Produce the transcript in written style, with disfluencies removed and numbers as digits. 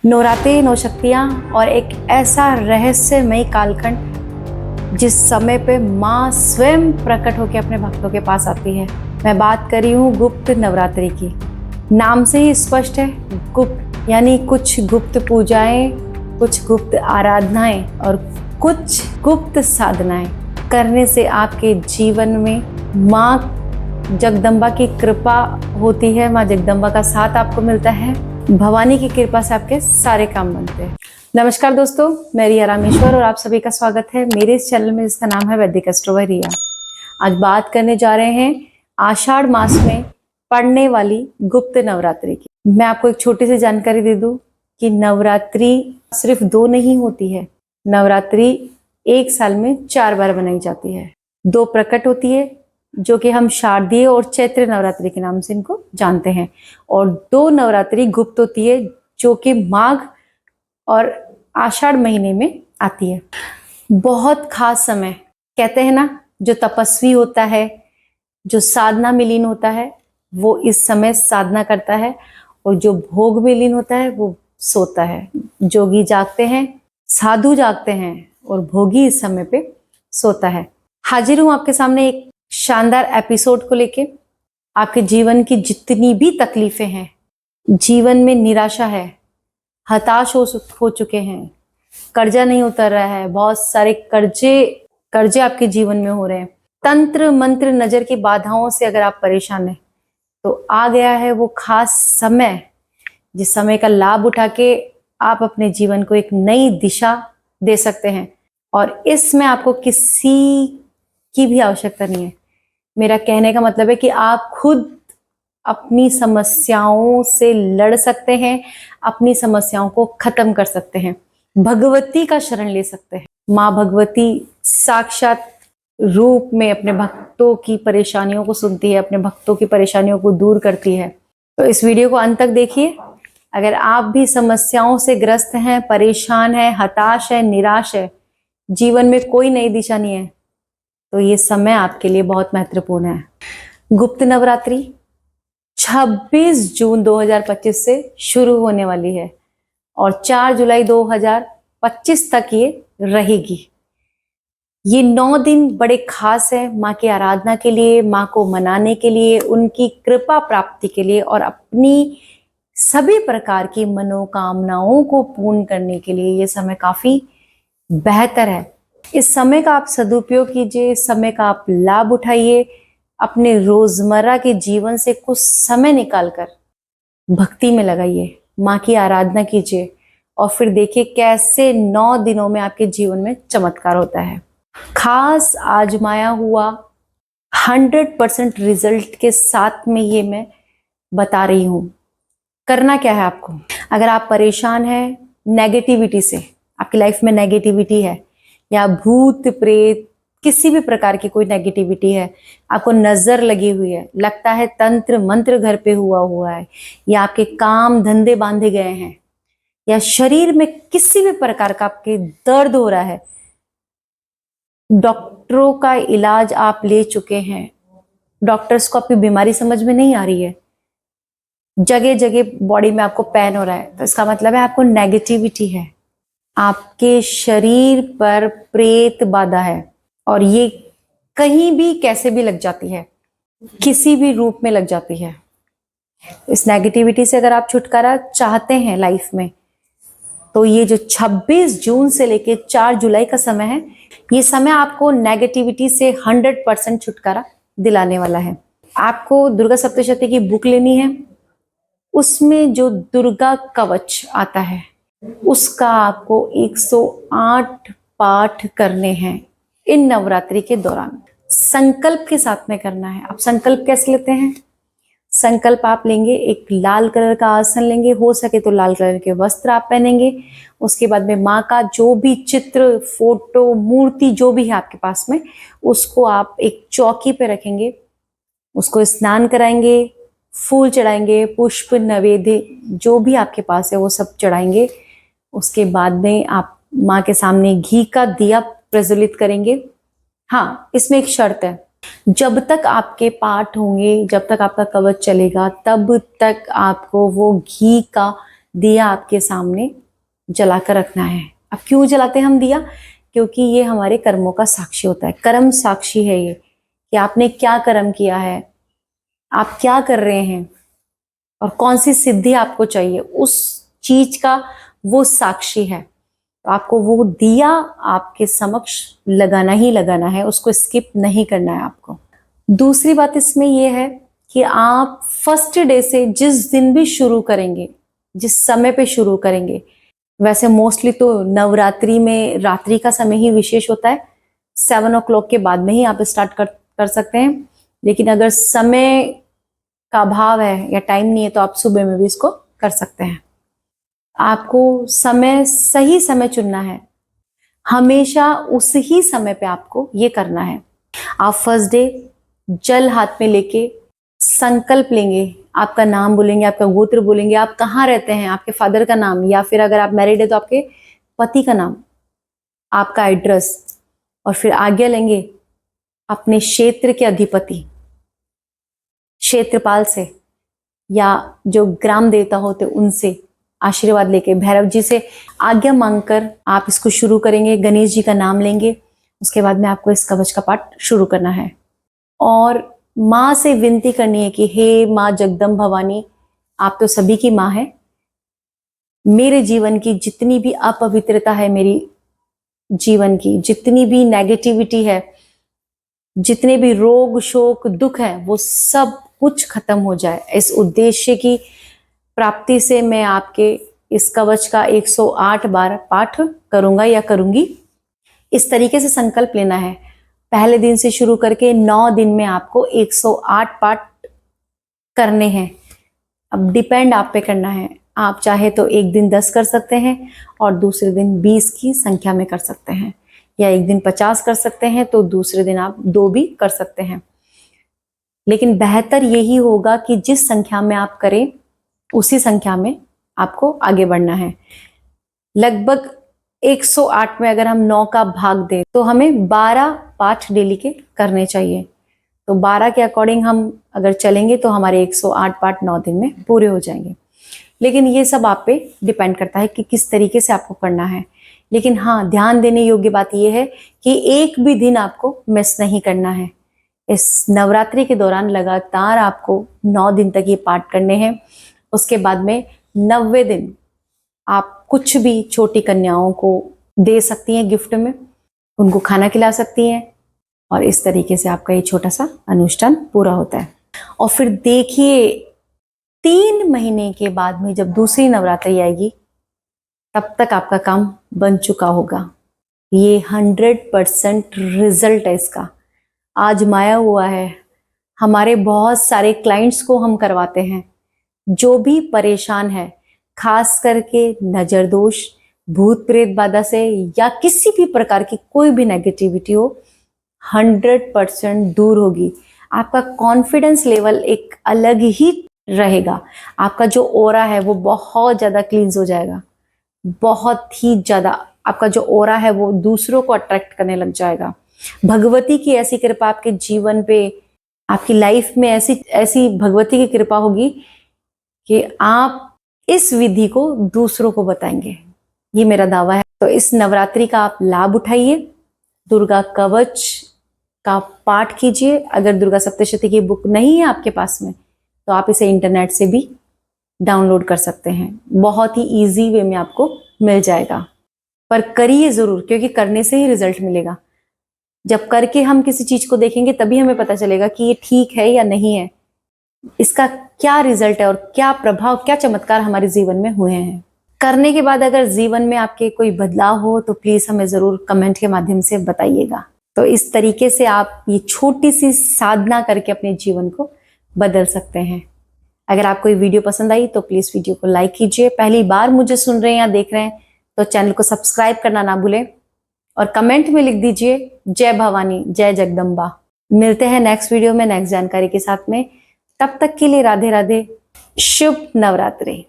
नवरात्रि, नवशक्तियाँ और एक ऐसा रहस्यमय कालखंड जिस समय पे माँ स्वयं प्रकट होकर अपने भक्तों के पास आती है। मैं बात कर रही हूँ गुप्त नवरात्रि की। नाम से ही स्पष्ट है, गुप्त यानी कुछ गुप्त पूजाएं, कुछ गुप्त आराधनाएं और कुछ गुप्त साधनाएं करने से आपके जीवन में माँ जगदम्बा की कृपा होती है। माँ जगदम्बा का साथ आपको मिलता है। भवानी की कृपा से आपके सारे काम बनते हैं। नमस्कार दोस्तों, मैं रिया रामेश्वर और आप सभी का स्वागत है मेरे इस चैनल में जिसका नाम है वैदिक एस्ट्रो बाय रिया। आज बात करने जा रहे हैं आषाढ़ मास में पड़ने वाली गुप्त नवरात्रि की। मैं आपको एक छोटी सी जानकारी दे दूं कि नवरात्रि सिर्फ 2 नहीं होती है। नवरात्रि एक साल में 4 बार बनाई जाती है। 2 प्रकट होती है जो कि हम शारदीय और चैत्र नवरात्रि के नाम से इनको जानते हैं, और 2 नवरात्रि गुप्त होती है जो कि माघ और आषाढ़ महीने में आती है। बहुत खास समय कहते हैं ना, जो तपस्वी होता है, जो साधना में लीन होता है, वो इस समय साधना करता है, और जो भोग में लीन होता है वो सोता है। जोगी जागते हैं, साधु जागते हैं और भोगी इस समय पे सोता है। हाजिर हूं आपके सामने एक शानदार एपिसोड को लेके। आपके जीवन की जितनी भी तकलीफें हैं, जीवन में निराशा है, हताश हो चुके हैं, कर्जा नहीं उतर रहा है, बहुत सारे कर्जे आपके जीवन में हो रहे हैं, तंत्र मंत्र नजर की बाधाओं से अगर आप परेशान हैं, तो आ गया है वो खास समय जिस समय का लाभ उठा के आप अपने जीवन को एक नई दिशा दे सकते हैं। और इसमें आपको किसी की भी आवश्यकता नहीं है। मेरा कहने का मतलब है कि आप खुद अपनी समस्याओं से लड़ सकते हैं, अपनी समस्याओं को खत्म कर सकते हैं, भगवती का शरण ले सकते हैं। माँ भगवती साक्षात रूप में अपने भक्तों की परेशानियों को सुनती है, अपने भक्तों की परेशानियों को दूर करती है। तो इस वीडियो को अंत तक देखिए। अगर आप भी समस्याओं से ग्रस्त हैं, परेशान हैं, हताश है, निराश है, जीवन में कोई नई दिशा नहीं है, तो ये समय आपके लिए बहुत महत्वपूर्ण है। गुप्त नवरात्रि 26 जून 2025 से शुरू होने वाली है और 4 जुलाई 2025 तक ये रहेगी। ये 9 दिन बड़े खास है माँ की आराधना के लिए, माँ को मनाने के लिए, उनकी कृपा प्राप्ति के लिए और अपनी सभी प्रकार की मनोकामनाओं को पूर्ण करने के लिए ये समय काफी बेहतर है। इस समय का आप सदुपयोग कीजिए, इस समय का आप लाभ उठाइए। अपने रोजमर्रा के जीवन से कुछ समय निकालकर भक्ति में लगाइए, माँ की आराधना कीजिए और फिर देखिए कैसे 9 दिनों में आपके जीवन में चमत्कार होता है। खास आजमाया हुआ 100% रिजल्ट के साथ में ये मैं बता रही हूँ। करना क्या है आपको? अगर आप परेशान हैं नेगेटिविटी से, आपकी लाइफ में नेगेटिविटी है या भूत प्रेत किसी भी प्रकार की कोई नेगेटिविटी है, आपको नजर लगी हुई है, लगता है तंत्र मंत्र घर पे हुआ है, या आपके काम धंधे बांधे गए हैं, या शरीर में किसी भी प्रकार का आपके दर्द हो रहा है, डॉक्टरों का इलाज आप ले चुके हैं, डॉक्टर्स को आपकी बीमारी समझ में नहीं आ रही है, जगह जगह बॉडी में आपको पेन हो रहा है, तो इसका मतलब है आपको नेगेटिविटी है, आपके शरीर पर प्रेत बाधा है और ये कहीं भी कैसे भी लग जाती है, किसी भी रूप में लग जाती है। इस नेगेटिविटी से अगर आप छुटकारा चाहते हैं लाइफ में, तो ये जो 26 जून से लेके 4 जुलाई का समय है, ये समय आपको नेगेटिविटी से 100% छुटकारा दिलाने वाला है। आपको दुर्गा सप्तशती की बुक लेनी है, उसमें जो दुर्गा कवच आता है उसका आपको 108 पाठ करने हैं इन नवरात्रि के दौरान। संकल्प के साथ में करना है। आप संकल्प कैसे लेते हैं? संकल्प आप लेंगे, एक लाल कलर का आसन लेंगे, हो सके तो लाल कलर के वस्त्र आप पहनेंगे। उसके बाद में माँ का जो भी चित्र, फोटो, मूर्ति जो भी है आपके पास में, उसको आप एक चौकी पे रखेंगे, उसको स्नान कराएंगे, फूल चढ़ाएंगे, पुष्प नैवेद्य जो भी आपके पास है वो सब चढ़ाएंगे। उसके बाद में आप माँ के सामने घी का दिया प्रज्वलित करेंगे। हाँ, इसमें एक शर्त है, जब तक आपके पाठ होंगे, जब तक आपका कवच चलेगा, तब तक आपको वो घी का दिया आपके सामने जलाकर रखना है। अब क्यों जलाते हैं हम दिया? क्योंकि ये हमारे कर्मों का साक्षी होता है, कर्म साक्षी है ये, कि आपने क्या कर्म किया है, आप क्या कर रहे हैं और कौन सी सिद्धि आपको चाहिए, उस चीज का वो साक्षी है। तो आपको वो दिया आपके समक्ष लगाना ही लगाना है, उसको स्किप नहीं करना है आपको। दूसरी बात इसमें यह है कि आप फर्स्ट डे से जिस दिन भी शुरू करेंगे, जिस समय पे शुरू करेंगे, वैसे मोस्टली तो नवरात्रि में रात्रि का समय ही विशेष होता है, 7 o'clock के बाद में ही आप स्टार्ट कर सकते हैं। लेकिन अगर समय का अभाव है या टाइम नहीं है तो आप सुबह में भी इसको कर सकते हैं। आपको समय, सही समय चुनना है, हमेशा उस ही समय पे आपको ये करना है। आप फर्स्ट डे जल हाथ में लेके संकल्प लेंगे, आपका नाम बोलेंगे, आपका गोत्र बोलेंगे, आप कहाँ रहते हैं, आपके फादर का नाम, या फिर अगर आप मैरिड है तो आपके पति का नाम, आपका एड्रेस, और फिर आज्ञा लेंगे अपने क्षेत्र के अधिपति, क्षेत्रपाल से, या जो ग्राम देवता होते उनसे आशीर्वाद लेके, भैरव जी से आज्ञा मांगकर आप इसको शुरू करेंगे। गणेश जी का नाम लेंगे, उसके बाद में आपको इस कवच का पाठ शुरू करना है और माँ से विनती करनी है कि हे माँ जगदम्ब भवानी, आप तो सभी की माँ है, मेरे जीवन की जितनी भी अपवित्रता है, मेरी जीवन की जितनी भी नेगेटिविटी है, जितने भी रोग शोक दुख है, वो सब कुछ खत्म हो जाए। इस उद्देश्य की प्राप्ति से मैं आपके इस कवच का 108 बार पाठ करूंगा या करूंगी। इस तरीके से संकल्प लेना है। पहले दिन से शुरू करके 9 दिन में आपको 108 पाठ करने हैं। अब डिपेंड आप पे करना है, आप चाहे तो एक दिन 10 कर सकते हैं और दूसरे दिन 20 की संख्या में कर सकते हैं, या एक दिन 50 कर सकते हैं तो दूसरे दिन आप 2 भी कर सकते हैं। लेकिन बेहतर यही होगा कि जिस संख्या में आप करें उसी संख्या में आपको आगे बढ़ना है। लगभग 108 में अगर हम 9 का भाग दें तो हमें 12 पाठ डेली के करने चाहिए। तो 12 के अकॉर्डिंग हम अगर चलेंगे तो हमारे 108 पाठ 9 दिन में पूरे हो जाएंगे। लेकिन ये सब आप पे डिपेंड करता है कि किस तरीके से आपको करना है। लेकिन हाँ, ध्यान देने योग्य बात यह है कि एक भी दिन आपको मिस नहीं करना है। इस नवरात्रि के दौरान लगातार आपको 9 दिन तक ये पाठ करने हैं। उसके बाद में 90 दिन आप कुछ भी छोटी कन्याओं को दे सकती हैं गिफ्ट में, उनको खाना खिला सकती हैं और इस तरीके से आपका ये छोटा सा अनुष्ठान पूरा होता है। और फिर देखिए 3 महीने के बाद में जब दूसरी नवरात्रि आएगी तब तक आपका काम बन चुका होगा। ये 100% रिजल्ट है इसका, आजमाया हुआ है। हमारे बहुत सारे क्लाइंट्स को हम करवाते हैं, जो भी परेशान है, खास करके नजर दोष, भूत प्रेत बाधा से या किसी भी प्रकार की कोई भी नेगेटिविटी हो, 100% दूर होगी। आपका कॉन्फिडेंस लेवल एक अलग ही रहेगा। आपका जो ऑरा है वो बहुत ज़्यादा क्लींस हो जाएगा, बहुत ही ज़्यादा। आपका जो ऑरा है वो दूसरों को अट्रैक्ट करने लग जाएगा। भगवती की ऐसी कृपा आपके जीवन पे, आपकी लाइफ में ऐसी भगवती की कृपा होगी कि आप इस विधि को दूसरों को बताएंगे। ये मेरा दावा है। तो इस नवरात्रि का आप लाभ उठाइए, दुर्गा कवच का पाठ कीजिए। अगर दुर्गा सप्तशती की बुक नहीं है आपके पास में तो आप इसे इंटरनेट से भी डाउनलोड कर सकते हैं, बहुत ही इजी वे में आपको मिल जाएगा। पर करिए ज़रूर, क्योंकि करने से ही रिजल्ट मिलेगा। जब करके हम किसी चीज़ को देखेंगे तभी हमें पता चलेगा कि ये ठीक है या नहीं है, इसका क्या रिजल्ट है और क्या प्रभाव, क्या चमत्कार हमारे जीवन में हुए हैं। करने के बाद अगर जीवन में आपके कोई बदलाव हो तो प्लीज़ हमें ज़रूर कमेंट के माध्यम से बताइएगा। तो इस तरीके से आप ये छोटी सी साधना करके अपने जीवन को बदल सकते हैं। अगर आपको ये वीडियो पसंद आई तो प्लीज़ वीडियो को लाइक कीजिए। पहली बार मुझे सुन रहे हैं या देख रहे हैं तो चैनल को सब्सक्राइब करना ना भूलें और कमेंट में लिख दीजिए जय भवानी, जय जगदम्बा। मिलते हैं नेक्स्ट वीडियो में नेक्स्ट जानकारी के साथ में। तब तक के लिए राधे राधे, शुभ नवरात्रि।